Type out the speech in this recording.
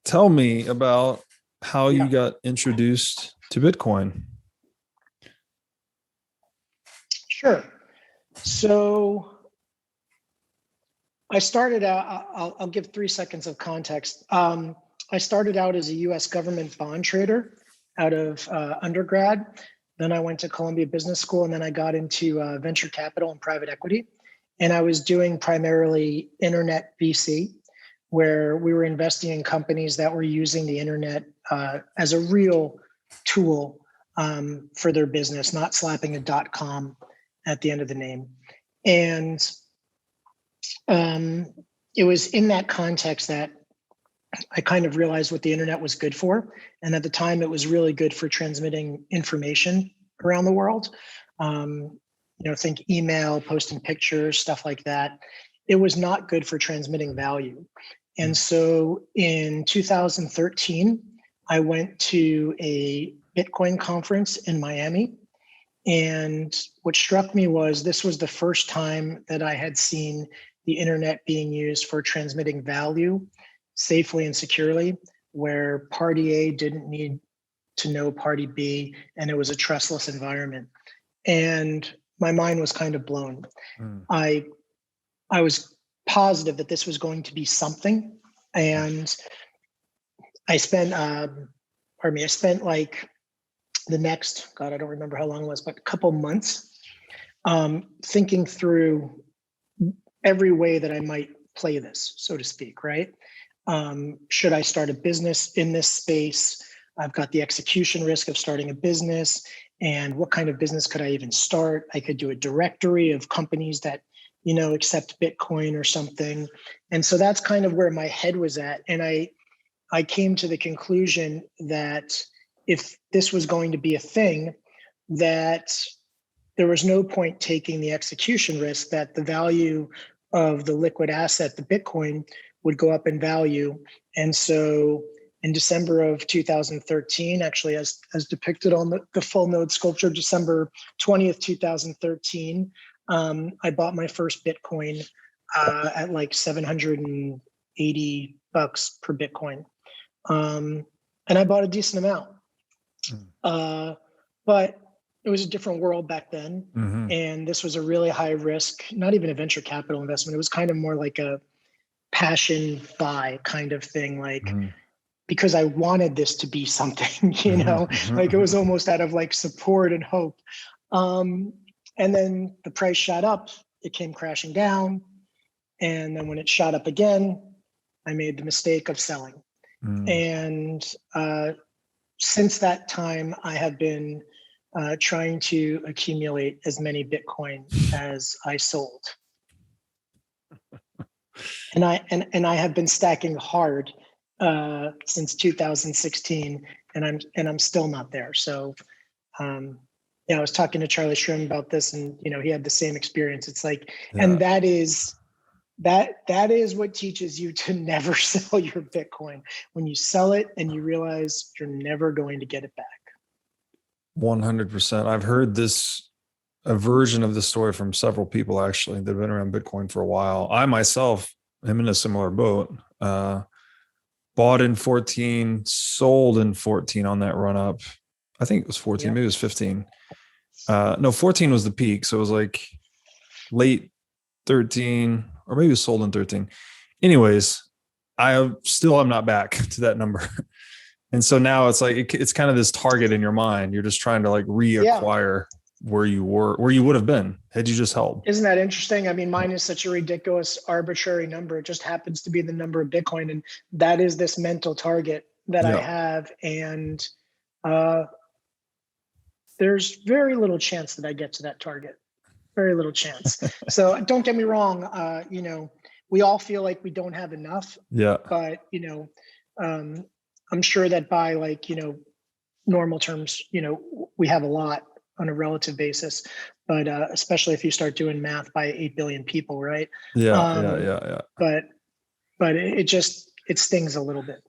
tell me about how Yeah. you got introduced to Bitcoin. Sure. So I started out, I'll give 3 seconds of context. I started out as a US government bond trader out of undergrad. Then I went to Columbia Business School, and then I got into venture capital and private equity. And I was doing primarily internet VC, where we were investing in companies that were using the internet as a real tool for their business, not slapping a .com at the end of the name. And it was in that context that I kind of realized what the internet was good for. And at the time, it was really good for transmitting information around the world. Think email, posting pictures, stuff like that. It was not good for transmitting value. And so in 2013, I went to a Bitcoin conference in Miami. And what struck me was this was the first time that I had seen the internet being used for transmitting value safely and securely, where party A didn't need to know party B, and it was a trustless environment. And my mind was kind of blown. I was positive that this was going to be something. And I spent like the next, God, I don't remember how long it was, but a couple months thinking through every way that I might play this, so to speak, right? Should I start a business in this space? I've got the execution risk of starting a business. And what kind of business could I even start? I could do a directory of companies that, accept Bitcoin or something. And so that's kind of where my head was at. And I came to the conclusion that if this was going to be a thing, that there was no point taking the execution risk, that the value of the liquid asset, the Bitcoin, would go up in value. And so in December of 2013, actually as depicted on the full node sculpture, December 20th, 2013, I bought my first Bitcoin at like $780 per Bitcoin. And I bought a decent amount. But it was a different world back then. Mm-hmm. And this was a really high risk, not even a venture capital investment. It was kind of more like a passion buy kind of thing, like because I wanted this to be something, like it was almost out of like support and hope. And then the price shot up, it came crashing down. And then when it shot up again, I made the mistake of selling. And since that time, I have been trying to accumulate as many Bitcoin as I sold. And I have been stacking hard since 2016, and I'm still not there. So, I was talking to Charlie Shrim about this, and he had the same experience. It's like, and that is what teaches you to never sell your Bitcoin. When you sell it and you realize you're never going to get it back. 100%. I've heard a version of the story from several people actually that have been around Bitcoin for a while. I myself am in a similar boat. Bought in 14, sold in 14 on that run up. I think it was 14, maybe it was 15. No, 14 was the peak. So it was like late 13, or maybe it was sold in 13. Anyways, I still am not back to that number. And so now it's like, it's kind of this target in your mind. You're just trying to like reacquire where you would have been had you just held. Isn't that interesting? I mean, mine is such a ridiculous, arbitrary number. It just happens to be the number of Bitcoin. And that is this mental target that I have. And there's very little chance that I get to that target. Very little chance. So don't get me wrong. We all feel like we don't have enough. Yeah. But, I'm sure that by normal terms, we have a lot on a relative basis, but especially if you start doing math by 8 billion people, right? Yeah. But it stings a little bit.